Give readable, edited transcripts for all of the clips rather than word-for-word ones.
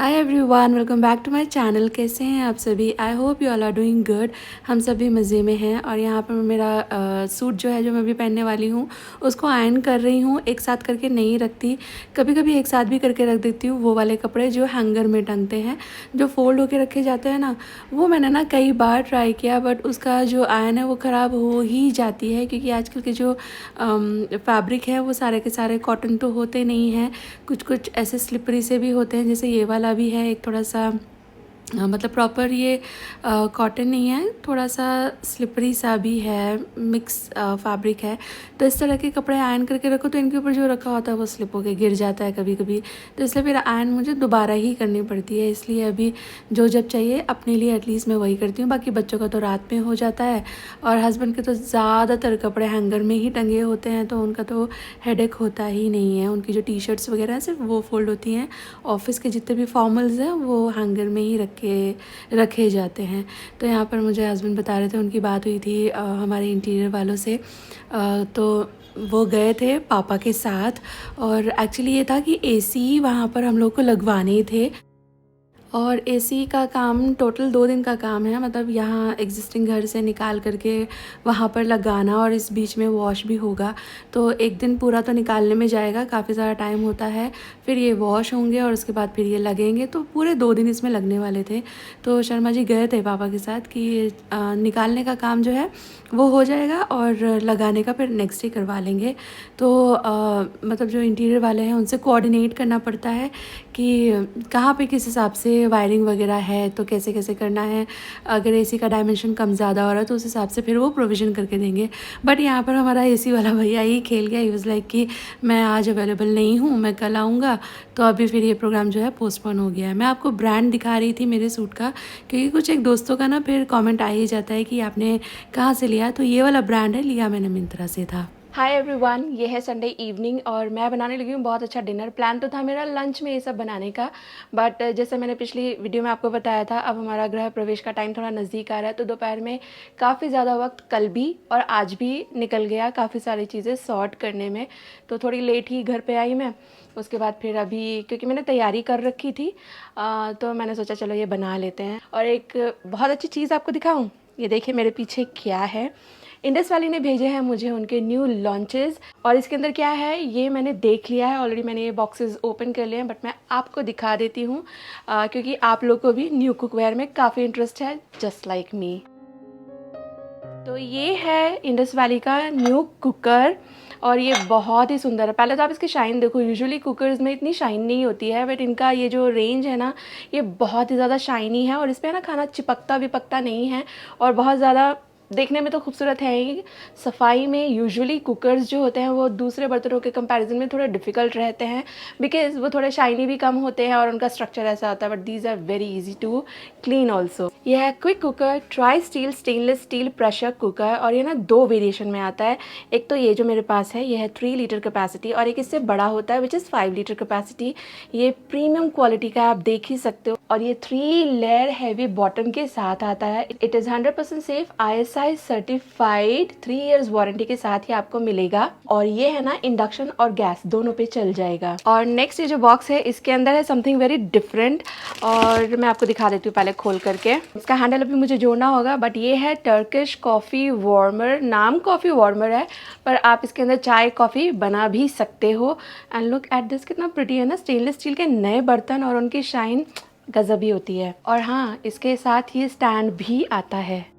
Hi everyone, welcome back to my channel. कैसे हैं आप सभी? I hope you all are doing good. हम सभी मज़े में हैं। और यहाँ पर मेरा सूट जो है, जो मैं अभी पहनने वाली हूँ, उसको आयरन कर रही हूँ। एक साथ करके नहीं रखती, कभी कभी एक साथ भी करके रख देती हूँ। वो वाले कपड़े जो हैंगर में टंगते हैं, जो फोल्ड होके रखे जाते हैं ना, वो मैंने ना कई बार ट्राई किया, बट उसका जो आयरन है वो ख़राब हो ही जाती है। क्योंकि आजकल के जो फैब्रिक है वो सारे के सारे कॉटन तो होते नहीं हैं, कुछ कुछ ऐसे स्लिपरी से भी होते हैं। जैसे ये वाला भी है, एक थोड़ा सा मतलब प्रॉपर ये कॉटन नहीं है, थोड़ा सा स्लिपरी सा भी है, मिक्स फैब्रिक है। तो इस तरह के कपड़े आयरन करके रखो तो इनके ऊपर जो रखा होता है वो स्लिप होकर गिर जाता है कभी कभी। तो इसलिए फिर आयरन मुझे दोबारा ही करनी पड़ती है। इसलिए अभी जो जब चाहिए अपने लिए एटलीस्ट मैं वही करती हूँ। बाकी बच्चों का तो रात में हो जाता है, और हस्बैंड के तो ज़्यादातर कपड़े हैंगर में ही टंगे होते हैं, तो उनका तो हेडेक होता ही नहीं है। उनकी जो टी शर्ट्स वगैरह हैं सिर्फ वो फोल्ड होती हैं। ऑफिस के जितने भी फॉर्मल्स हैं वो हैंगर में ही रखे जाते हैं। तो यहाँ पर मुझे हस्बैंड बता रहे थे, उनकी बात हुई थी हमारे इंटीरियर वालों से। तो वो गए थे पापा के साथ, और एक्चुअली ये था कि एसी वहाँ पर हम लोग को लगवाने थे। और एसी का काम टोटल 2 दिन का काम है, मतलब यहाँ एग्जिस्टिंग घर से निकाल करके वहाँ पर लगाना, और इस बीच में वॉश भी होगा। तो एक दिन पूरा तो निकालने में जाएगा, काफ़ी ज़्यादा टाइम होता है। फिर ये वॉश होंगे और उसके बाद फिर ये लगेंगे, तो पूरे 2 दिन इसमें लगने वाले थे। तो शर्मा जी गए थे पापा के साथ कि निकालने का काम जो है वो हो जाएगा, और लगाने का फिर नेक्स्ट डे करवा लेंगे। तो मतलब जो इंटीरियर वाले हैं उनसे कोऑर्डिनेट करना पड़ता है कि कहाँ पे किस हिसाब से वायरिंग वगैरह है, तो कैसे कैसे करना है। अगर एसी का डायमेंशन कम ज़्यादा हो रहा है तो उस हिसाब से फिर वो प्रोविज़न करके देंगे। बट यहाँ पर हमारा एसी वाला भैया ही खेल गया। ही वाज लाइक कि मैं आज अवेलेबल नहीं हूँ, मैं कल आऊँगा। तो अभी फिर ये प्रोग्राम जो है पोस्टपोन हो गया है। मैं आपको ब्रांड दिखा रही थी मेरे सूट का, क्योंकि कुछ एक दोस्तों का ना फिर कॉमेंट आ ही जाता है कि आपने कहाँ से लिया। तो ये वाला ब्रांड है, लिया मैंने मिंत्रा से था। हाय एवरीवन, ये है संडे इवनिंग और मैं बनाने लगी हूँ बहुत अच्छा डिनर। प्लान तो था मेरा लंच में ये सब बनाने का, बट जैसे मैंने पिछली वीडियो में आपको बताया था, अब हमारा गृह प्रवेश का टाइम थोड़ा नज़दीक आ रहा है। तो दोपहर में काफ़ी ज़्यादा वक्त कल भी और आज भी निकल गया काफ़ी सारी चीज़ें सॉर्ट करने में। तो थोड़ी लेट ही घर पे आई मैं। उसके बाद फिर अभी क्योंकि मैंने तैयारी कर रखी थी, तो मैंने सोचा चलो ये बना लेते हैं। और एक बहुत अच्छी चीज़ आपको दिखाऊँ, ये देखिए मेरे पीछे क्या है। इंडस वैली ने भेजे हैं मुझे उनके न्यू लॉन्चेस, और इसके अंदर क्या है ये मैंने देख लिया है ऑलरेडी। मैंने ये बॉक्सेस ओपन कर लिए हैं, बट मैं आपको दिखा देती हूँ क्योंकि आप लोग को भी न्यू कुकवेयर में काफ़ी इंटरेस्ट है, जस्ट लाइक मी। तो ये है इंडस वैली का न्यू कुकर, और ये बहुत ही सुंदर है। पहले तो आप इसकी शाइन देखो, यूजुअली कुकर्स में इतनी शाइन नहीं होती है, बट इनका ये जो रेंज है ना, ये बहुत ही ज़्यादा शाइनी है। और इस पर ना खाना चिपकता विपकता नहीं है, और बहुत ज़्यादा देखने में तो खूबसूरत है ही। सफाई में यूजुअली कुकर्स जो होते हैं वो दूसरे बर्तनों के कंपैरिजन में थोड़े डिफ़िकल्ट रहते हैं, बिकॉज वो थोड़े शाइनी भी कम होते हैं और उनका स्ट्रक्चर ऐसा होता है। But these are very easy to clean also. यह है quick cooker tri steel stainless steel pressure cooker, और ये ना 2 वेरिएशन में आता है। एक तो ये जो मेरे पास है, ये है 3 लीटर कैपेसिटी, और एक इससे बड़ा होता है विच इज़ 5 लीटर कैपेसिटी। ये प्रीमियम क्वालिटी का आप देख ही सकते हो, और ये 3 लेयर हैवी बॉटम के साथ आता है। It is 100% safe, ISI certified, 3 years warranty के साथ ही आपको मिलेगा। और ये है ना इंडक्शन और गैस दोनों पे चल जाएगा। और नेक्स्ट ये जो बॉक्स है इसके अंदर है समथिंग वेरी डिफरेंट, और मैं आपको दिखा देती हूँ पहले खोल करके। इसका हैंडल अभी मुझे जोड़ना होगा, बट ये है टर्किश कॉफ़ी वार्मर। नाम कॉफ़ी वार्मर है, पर आप इसके अंदर चाय कॉफ़ी बना भी सकते हो। एंड लुक एट दिस, कितना प्रिटी है ना। स्टेनलेस स्टील के नए बर्तन और उनकी शाइन गजब ही होती है। और हाँ, इसके साथ ये स्टैंड भी आता है।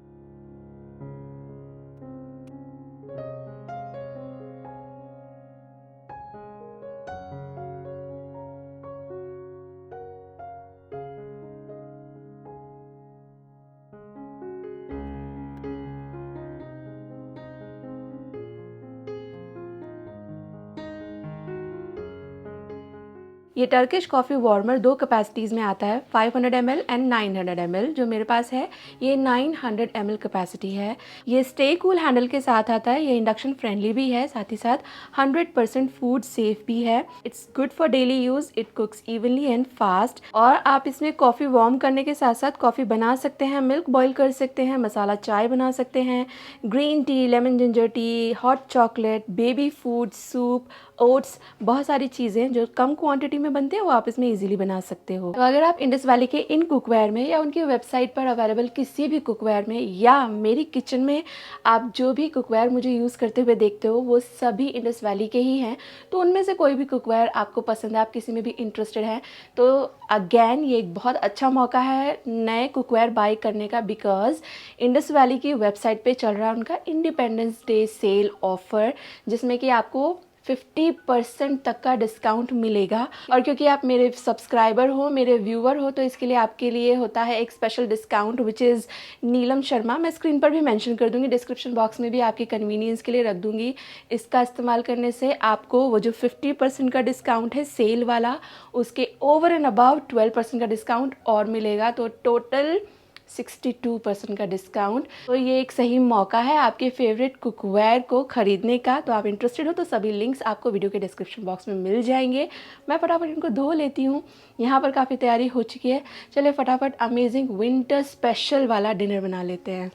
ये टर्किश कॉफ़ी वार्मर 2 कैपेसिटीज़ में आता है, 500 ml एंड 900 ml। जो मेरे पास है ये 900 ml कैपेसिटी है। ये स्टे कूल हैंडल के साथ आता है। ये इंडक्शन फ्रेंडली भी है, साथ ही साथ 100% फूड सेफ भी है। It's good for daily use, it कुक्स evenly and fast. और आप इसमें कॉफ़ी वार्म करने के साथ साथ कॉफ़ी बना सकते हैं, मिल्क बॉईल कर सकते हैं, मसाला चाय बना सकते हैं, green tea, lemon ginger tea, hot chocolate, baby food, soup, oats, बहुत सारी चीज़ें जो कम क्वांटिटी में बनते हैं वो आप इसमें ईजिली बना सकते हो। तो अगर आप इंडस वैली के इन कुकवेयर में या उनकी वेबसाइट पर अवेलेबल किसी भी कुकवेयर में या मेरी किचन में आप जो भी कुकवेयर मुझे यूज़ करते हुए देखते हो वो सभी इंडस वैली के ही हैं, तो उनमें से कोई भी कुकवेयर आपको पसंद है, आप किसी में भी इंटरेस्टेड हैं, तो अगेन ये एक बहुत अच्छा मौका है नए कुकवेयर बाय करने का, बिकॉज इंडस वैली की वेबसाइट पे चल रहा है उनका इंडिपेंडेंस डे सेल ऑफ़र, जिसमें कि आपको 50% तक का डिस्काउंट मिलेगा। और क्योंकि आप मेरे सब्सक्राइबर हो, मेरे व्यूअर हो, तो इसके लिए आपके लिए होता है एक special discount which is Neelam Sharma. मैं स्क्रीन पर भी मेंशन कर दूंगी, डिस्क्रिप्शन बॉक्स में भी आपकी कन्वीनियंस के लिए रख दूंगी। इसका इस्तेमाल करने से आपको वो जो 50% का डिस्काउंट है सेल वाला, उसके ओवर एंड अबाव 12% का डिस्काउंट और मिलेगा, तो टोटल 62% का डिस्काउंट। तो ये एक सही मौका है आपके फेवरेट कुकवेयर को खरीदने का। तो आप इंटरेस्टेड हो तो सभी लिंक्स आपको वीडियो के डिस्क्रिप्शन बॉक्स में मिल जाएंगे। मैं फटाफट इनको धो लेती हूँ। यहाँ पर काफ़ी तैयारी हो चुकी है, चलिए फटाफट अमेजिंग विंटर स्पेशल वाला डिनर बना लेते हैं।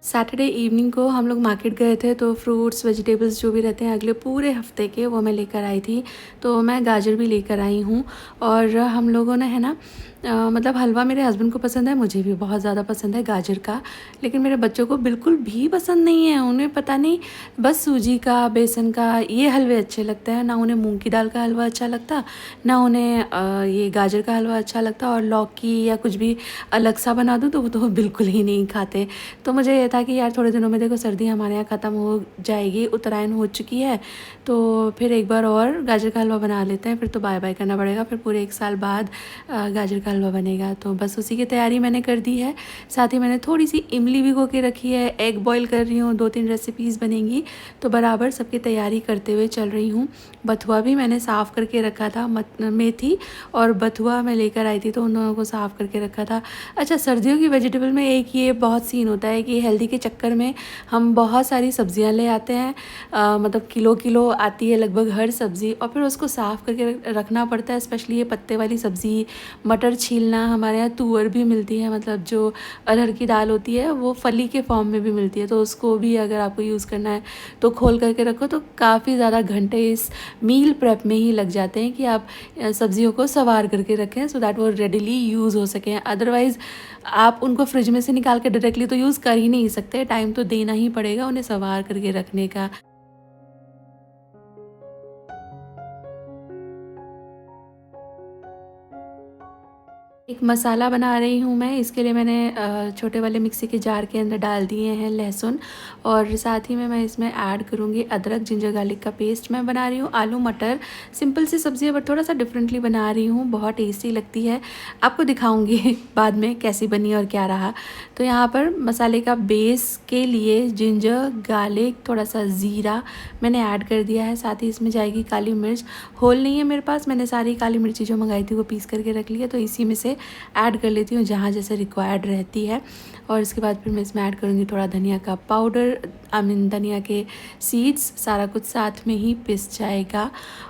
सैटरडे इवनिंग को हम लोग मार्केट गए थे, तो फ्रूट्स वेजिटेबल्स जो भी रहते हैं अगले पूरे हफ्ते के वो मैं लेकर आई थी। तो मैं गाजर भी लेकर आई हूँ, और हम लोगों ने है ना मतलब हलवा मेरे हस्बैंड को पसंद है, मुझे भी बहुत ज़्यादा पसंद है गाजर का, लेकिन मेरे बच्चों को बिल्कुल भी पसंद नहीं है। उन्हें पता नहीं, बस सूजी का, बेसन का ये हलवे अच्छे लगते हैं, ना उन्हें मूंग की दाल का हलवा अच्छा लगता, ना उन्हें ये गाजर का हलवा अच्छा लगता, और लौकी या कुछ भी अलग सा बना दूँ तो वो तो बिल्कुल ही नहीं खाते। तो मुझे ये था कि यार थोड़े दिनों में देखो सर्दी हमारे यहाँ ख़त्म हो जाएगी, उत्तरायण हो चुकी है, तो फिर एक बार और गाजर का हलवा बना लेते हैं, फिर तो बाय बाय करना पड़ेगा, फिर पूरे 1 साल बाद गाजर का हलवा बनेगा। तो बस उसी की तैयारी मैंने कर दी है। साथ ही मैंने थोड़ी सी इमली भिगो के रखी है, एग बॉईल कर रही हूँ, 2-3 रेसिपीज़ बनेंगी, तो बराबर सबकी तैयारी करते हुए चल रही हूँ। बथुआ भी मैंने साफ़ करके रखा था, मेथी और बथुआ मैं लेकर आई थी, तो उन दोनों को साफ़ करके रखा था। अच्छा, सर्दियों की वेजिटेबल में एक ये बहुत सीन होता है कि हेल्दी के चक्कर में हम बहुत सारी सब्जियां ले आते हैं, मतलब किलो किलो आती है लगभग हर सब्ज़ी, और फिर उसको साफ़ करके रखना पड़ता है। स्पेशली ये पत्ते वाली सब्ज़ी, मटर छीलना, हमारे यहाँ तुअर भी मिलती है, मतलब जो अरहर की दाल होती है वो फली के फॉर्म में भी मिलती है, तो उसको भी अगर आपको यूज़ करना है तो खोल करके रखो। तो काफ़ी ज़्यादा घंटे इस मील प्रेप में ही लग जाते हैं कि आप सब्जियों को सवार करके रखें, सो दैट वो रेडिली यूज़ हो सकें। अदरवाइज़ आप उनको फ्रिज में से निकाल के डायरेक्टली तो यूज़ कर ही नहीं सकते, टाइम तो देना ही पड़ेगा उन्हें सवार करके रखने का। एक मसाला बना रही हूँ मैं, इसके लिए मैंने छोटे वाले मिक्सी के जार के अंदर डाल दिए हैं लहसुन, और साथ ही में मैं इसमें ऐड करूँगी अदरक जिंजर गार्लिक का पेस्ट। मैं बना रही हूँ आलू मटर, सिंपल सी सब्ज़ी है बट थोड़ा सा डिफरेंटली बना रही हूँ, बहुत टेस्टी लगती है। आपको दिखाऊँगी बाद में कैसी बनी और क्या रहा। तो यहाँ पर मसाले का बेस के लिए जिंजर गार्लिक, थोड़ा सा ज़ीरा मैंने ऐड कर दिया है, साथ ही इसमें जाएगी काली मिर्च। होल नहीं है मेरे पास, मैंने सारी काली मिर्ची जो मंगाई थी वो पीस करके रख ली है, तो इसी में से ऐड कर लेती हूँ जहाँ जैसे रिक्वायर्ड रहती है। और इसके बाद फिर मैं इसमें ऐड करूँगी थोड़ा धनिया का पाउडर, धनिया के सीड्स, सारा कुछ साथ में ही पिस जाएगा,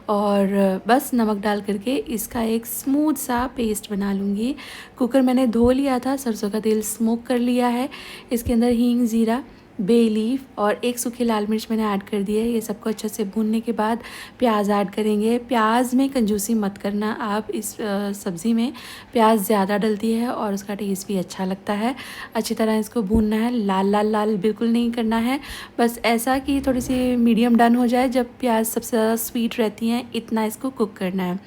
और बस नमक डाल करके इसका एक स्मूथ सा पेस्ट बना लूँगी। कुकर मैंने धो लिया था, सरसों का तेल स्मोक कर लिया है, इसके अंदर हींग, ज़ीरा, बे लीफ और एक सूखी लाल मिर्च मैंने ऐड कर दी है। ये सबको अच्छे से भूनने के बाद प्याज ऐड करेंगे। प्याज में कंजूसी मत करना आप, इस सब्ज़ी में प्याज ज़्यादा डलती है और उसका टेस्ट भी अच्छा लगता है। अच्छी तरह इसको भूनना है, लाल लाल लाल बिल्कुल नहीं करना है, बस ऐसा कि थोड़ी सी मीडियम डन हो जाए। जब प्याज सबसे ज़्यादा स्वीट रहती हैं इतना इसको कुक करना है।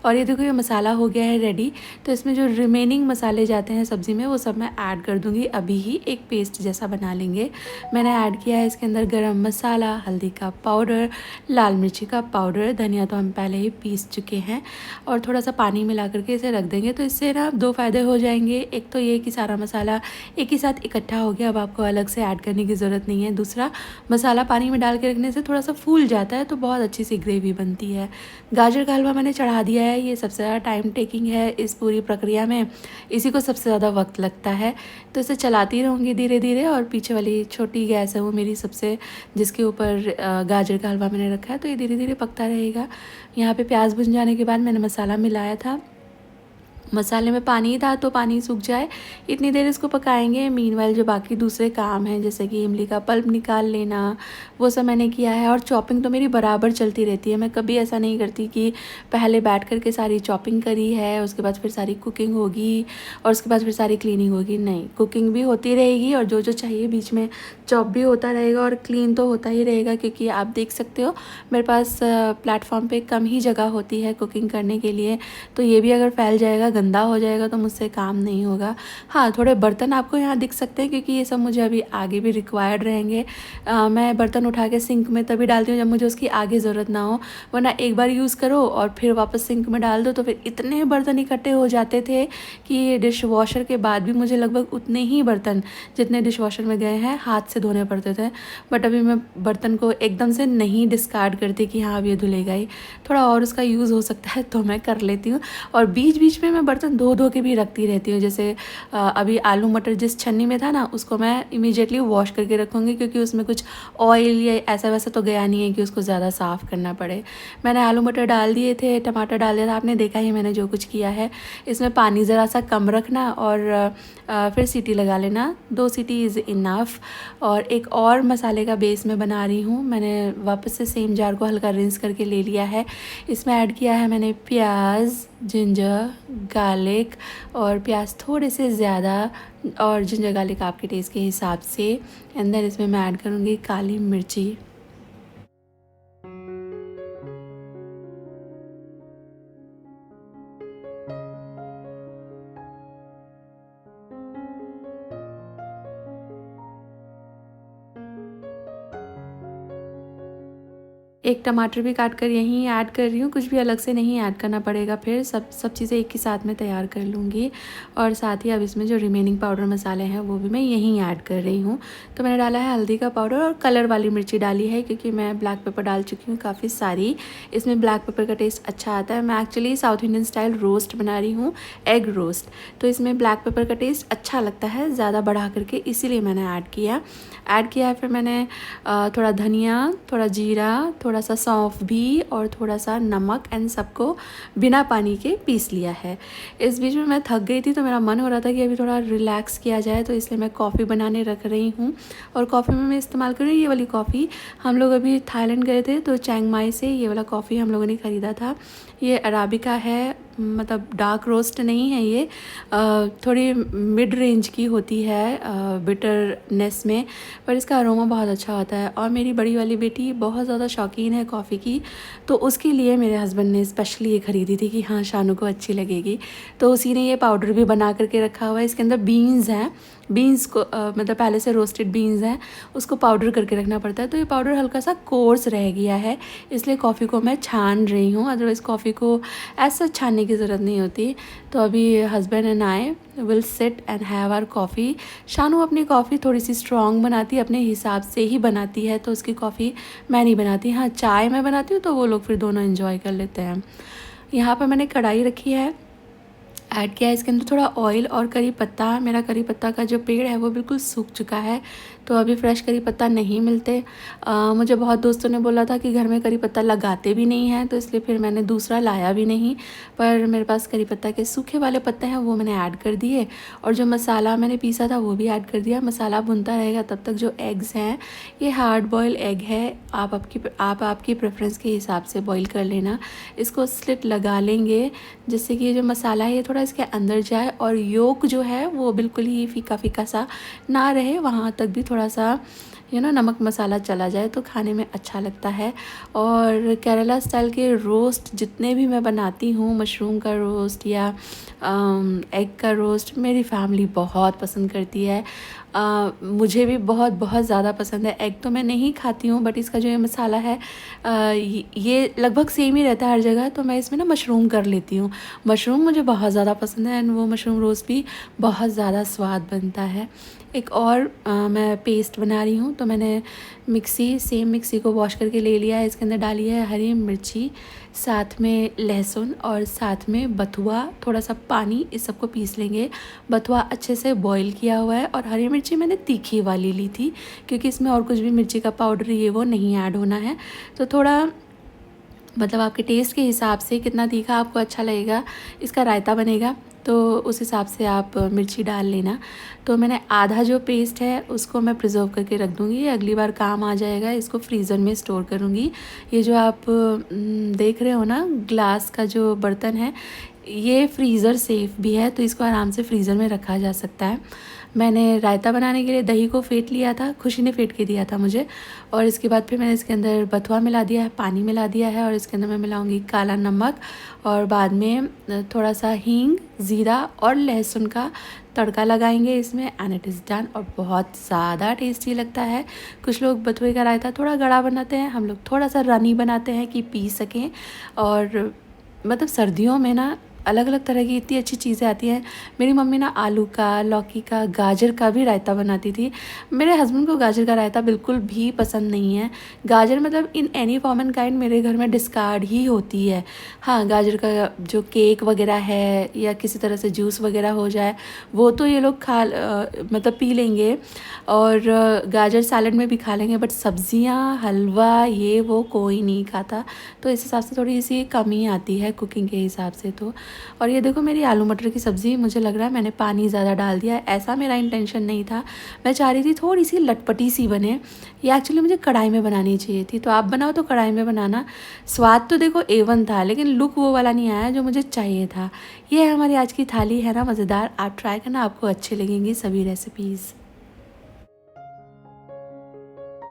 और ये देखो ये मसाला हो गया है रेडी, तो इसमें जो रिमेनिंग मसाले जाते हैं सब्ज़ी में वो सब मैं ऐड कर दूँगी। अभी ही एक पेस्ट जैसा बना लेंगे। मैंने ऐड किया है इसके अंदर गरम मसाला, हल्दी का पाउडर, लाल मिर्ची का पाउडर, धनिया तो हम पहले ही पीस चुके हैं, और थोड़ा सा पानी मिला करके इसे रख देंगे। तो इससे ना 2 फ़ायदे हो जाएंगे। एक तो ये कि सारा मसाला एक ही साथ इकट्ठा हो गया, अब आपको अलग से ऐड करने की ज़रूरत नहीं है। दूसरा, मसाला पानी में डाल के रखने से थोड़ा सा फूल जाता है, तो बहुत अच्छी सी ग्रेवी बनती है। गाजर का हलवा मैंने चढ़ा दिया है, ये सबसे ज़्यादा टाइम टेकिंग है इस पूरी प्रक्रिया में, इसी को सबसे ज़्यादा वक्त लगता है। तो इसे चलाती रहूँगी धीरे धीरे, और पीछे वाली छोटी गैस है वो मेरी सबसे, जिसके ऊपर गाजर का हलवा मैंने रखा है, तो ये धीरे धीरे पकता रहेगा। यहाँ पे प्याज भुन जाने के बाद मैंने मसाला मिलाया था, मसाले में पानी था तो पानी सूख जाए इतनी देर इसको पकाएंगे। मीनवाइल जो बाकी दूसरे काम हैं जैसे कि इमली का पल्प निकाल लेना वो सब मैंने किया है। और चॉपिंग तो मेरी बराबर चलती रहती है, मैं कभी ऐसा नहीं करती कि पहले बैठ कर के सारी चॉपिंग करी है उसके बाद फिर सारी कुकिंग होगी और उसके बाद फिर सारी क्लीनिंग होगी। नहीं, कुकिंग भी होती रहेगी और जो जो चाहिए बीच में चॉप भी होता रहेगा और क्लीन तो होता ही रहेगा, क्योंकि आप देख सकते हो मेरे पास प्लेटफॉर्म पे कम ही जगह होती है कुकिंग करने के लिए। तो ये भी अगर फैल जाएगा, गंदा हो जाएगा तो मुझसे काम नहीं होगा। हाँ, थोड़े बर्तन आपको यहाँ दिख सकते हैं क्योंकि ये सब मुझे अभी आगे भी रिक्वायर्ड रहेंगे। मैं बर्तन उठा के सिंक में तभी डालती हूँ जब मुझे उसकी आगे ज़रूरत ना हो, वरना एक बार यूज़ करो और फिर वापस सिंक में डाल दो तो फिर इतने बर्तन इकट्ठे हो जाते थे कि डिश वॉशर के बाद भी मुझे लगभग उतने ही बर्तन जितने डिश वॉशर में गए हैं हाथ से धोने पड़ते थे। बट अभी मैं बर्तन को एकदम से नहीं डिस्कार्ड करती कि हाँ अब ये धुलेगा ही, थोड़ा और उसका यूज़ हो सकता है तो मैं कर लेती हूँ। और बीच बीच में मैं बर्तन धो धो के भी रखती रहती हूँ। जैसे अभी आलू मटर जिस छन्नी में था ना उसको मैं इमीडिएटली वॉश करके रखूँगी, क्योंकि उसमें कुछ ऑयल या ऐसा वैसा तो गया नहीं है कि उसको ज़्यादा साफ़ करना पड़े। मैंने आलू मटर डाल दिए थे, टमाटर डाल दिया था, आपने देखा ही मैंने जो कुछ किया है। इसमें पानी ज़रा सा कम रखना और फिर सीटी लगा लेना, 2 सीटी इज़ इनफ। और एक और मसाले का बेस मैं बना रही हूँ। मैंने वापस से सेम जार को हल्का रिंस करके ले लिया है। इसमें ऐड किया है मैंने प्याज, जिंजर, गार्लिक, और प्याज थोड़े से ज़्यादा और जिंजर गार्लिक आपके टेस्ट के हिसाब से। एंड देन इसमें मैं ऐड करूँगी काली मिर्ची। एक टमाटर भी काट कर यहीं ऐड कर रही हूँ, कुछ भी अलग से नहीं ऐड करना पड़ेगा, फिर सब चीज़ें एक ही साथ में तैयार कर लूँगी। और साथ ही अब इसमें जो रिमेनिंग पाउडर मसाले हैं वो भी मैं यहीं ऐड कर रही हूँ। तो मैंने डाला है हल्दी का पाउडर और कलर वाली मिर्ची डाली है, क्योंकि मैं ब्लैक पेपर डाल चुकी हूँ काफ़ी सारी। इसमें ब्लैक पेपर का टेस्ट अच्छा आता है। मैं actually south Indian style roast बना रही हूँ, एग रोस्ट, तो इसमें ब्लैक पेपर का टेस्ट अच्छा लगता है ज़्यादा बढ़ा करके, इसीलिए मैंने ऐड किया है। फिर मैंने थोड़ा धनिया, थोड़ा जीरा, थोड़ा सा सौंफ भी और थोड़ा सा नमक एंड सबको बिना पानी के पीस लिया है। इस बीच में मैं थक गई थी तो मेरा मन हो रहा था कि अभी थोड़ा रिलैक्स किया जाए, तो इसलिए मैं कॉफ़ी बनाने रख रही हूँ। और कॉफ़ी में मैं इस्तेमाल कर रही हूँ ये वाली कॉफ़ी। हम लोग अभी थाईलैंड गए थे तो चियांग माई से ये वाला कॉफ़ी हम लोगों ने ख़रीदा था। ये अराबिका है, मतलब डार्क रोस्ट नहीं है ये, थोड़ी मिड रेंज की होती है बिटरनेस में, पर इसका अरोमा बहुत अच्छा होता है। और मेरी बड़ी वाली बेटी बहुत ज़्यादा शौकीन है कॉफ़ी की, तो उसके लिए मेरे हस्बैंड ने स्पेशली ये ख़रीदी थी कि हाँ शानू को अच्छी लगेगी। तो उसी ने ये पाउडर भी बना करके रखा हुआ है। इसके अंदर बीन्स हैं, बीन्स को मतलब पहले से रोस्टेड बीन्स हैं, उसको पाउडर करके रखना पड़ता है। तो ये पाउडर हल्का सा कोर्स रह गया है, इसलिए कॉफ़ी को मैं छान रही हूँ, अदरवाइज़ कॉफ़ी को ऐसा छानने की ज़रूरत नहीं होती। तो अभी husband and I will sit and have our coffee. Shanu अपनी कॉफ़ी थोड़ी सी स्ट्रॉन्ग बनाती है, अपने हिसाब से ही बनाती है, तो उसकी कॉफ़ी मैं नहीं बनाती। हाँ, चाय मैं बनाती हूँ तो वो लोग फिर दोनों एंजॉय कर लेते हैं। यहाँ पर मैंने कढ़ाई रखी है, ऐड किया है इसके अंदर थोड़ा ऑयल और करी पत्ता। मेरा करी पत्ता का जो पेड़ है वो बिल्कुल सूख चुका है, तो अभी फ्रेश करी पत्ता नहीं मिलते। मुझे बहुत दोस्तों ने बोला था कि घर में करी पत्ता लगाते भी नहीं हैं, तो इसलिए फिर मैंने दूसरा लाया भी नहीं। पर मेरे पास करी पत्ता के सूखे वाले पत्ते हैं, वो मैंने ऐड कर दिए। और जो मसाला मैंने पीसा था वो भी ऐड कर दिया। मसाला भुनता रहेगा तब तक। जो एग्स हैं ये हार्ड बॉयल एग है, आप आपकी प्रेफरेंस के हिसाब से बॉईल कर लेना। इसको स्लिट लगा लेंगे जिससे कि ये जो मसाला है ये थोड़ा इसके अंदर जाए और योक जो है वो बिल्कुल ही फीका फीका सा ना रहे, वहाँ तक भी थोड़ा सा नमक मसाला चला जाए तो खाने में अच्छा लगता है। और केरला स्टाइल के रोस्ट जितने भी मैं बनाती हूँ, मशरूम का रोस्ट या एग का रोस्ट, मेरी फैमिली बहुत पसंद करती है। मुझे भी बहुत बहुत ज़्यादा पसंद है। एग तो मैं नहीं खाती हूँ, बट इसका जो ये मसाला है ये लगभग सेम ही रहता है हर जगह, तो मैं इसमें मशरूम कर लेती हूँ। मशरूम मुझे बहुत ज़्यादा पसंद है एंड वो मशरूम रोस्ट भी बहुत ज़्यादा स्वाद बनता है। एक और मैं पेस्ट बना रही हूँ, तो मैंने सेम मिक्सी को वॉश करके ले लिया है। इसके अंदर डाली है हरी मिर्ची, साथ में लहसुन और साथ में बथुआ, थोड़ा सा पानी, इस सबको पीस लेंगे। बथुआ अच्छे से बॉईल किया हुआ है और हरी मिर्ची मैंने तीखी वाली ली थी, क्योंकि इसमें और कुछ भी मिर्ची का पाउडर ये वो नहीं ऐड होना है। तो थोड़ा मतलब आपके टेस्ट के हिसाब से कितना तीखा आपको अच्छा लगेगा। इसका रायता बनेगा, तो उस हिसाब से आप मिर्ची डाल लेना। तो मैंने आधा जो पेस्ट है उसको मैं प्रिजर्व करके रख दूँगी, अगली बार काम आ जाएगा। इसको फ्रीज़र में स्टोर करूँगी। ये जो आप देख रहे हो ना ग्लास का जो बर्तन है, ये फ्रीज़र सेफ़ भी है, तो इसको आराम से फ्रीज़र में रखा जा सकता है। मैंने रायता बनाने के लिए दही को फेंट लिया था, खुशी ने फेंट के दिया था मुझे। और इसके बाद फिर मैंने इसके अंदर बथुआ मिला दिया है, पानी मिला दिया है, और इसके अंदर मैं मिलाऊंगी काला नमक, और बाद में थोड़ा सा हींग, ज़ीरा और लहसुन का तड़का लगाएंगे इसमें, एंड इट इज़ डन। और बहुत ज़्यादा टेस्टी लगता है। कुछ लोग बथुए का रायता थोड़ा गाढ़ा बनाते हैं, हम लोग थोड़ा सा रनी बनाते हैं कि पी सकें। और मतलब सर्दियों में ना अलग अलग तरह की इतनी अच्छी चीज़ें आती हैं। मेरी मम्मी ना आलू का, लौकी का, गाजर का भी रायता बनाती थी। मेरे हस्बैंड को गाजर का रायता बिल्कुल भी पसंद नहीं है। गाजर मतलब in any form and kind मेरे घर में डिस्कार्ड ही होती है। हाँ, गाजर का जो केक वगैरह है या किसी तरह से जूस वगैरह हो जाए वो तो ये लोग मतलब पी लेंगे, और गाजर सैलड में भी खा लेंगे, बट सब्जियां, हलवा, ये वो कोई नहीं खाता। तो इस हिसाब से थोड़ी सी कमी आती है कुकिंग के हिसाब से तो। और ये देखो मेरी आलू मटर की सब्ज़ी, मुझे लग रहा है मैंने पानी ज़्यादा डाल दिया है। ऐसा मेरा इंटेंशन नहीं था, मैं चाह रही थी थोड़ी सी लटपटी सी बने। ये एक्चुअली मुझे कढ़ाई में बनानी चाहिए थी। तो आप बनाओ तो कढ़ाई में बनाना। स्वाद तो देखो A1 था, लेकिन लुक वो वाला नहीं आया जो मुझे चाहिए था। ये है हमारी आज की थाली, है ना मज़ेदार। आप ट्राई करना, आपको अच्छी लगेंगी सभी रेसिपीज़।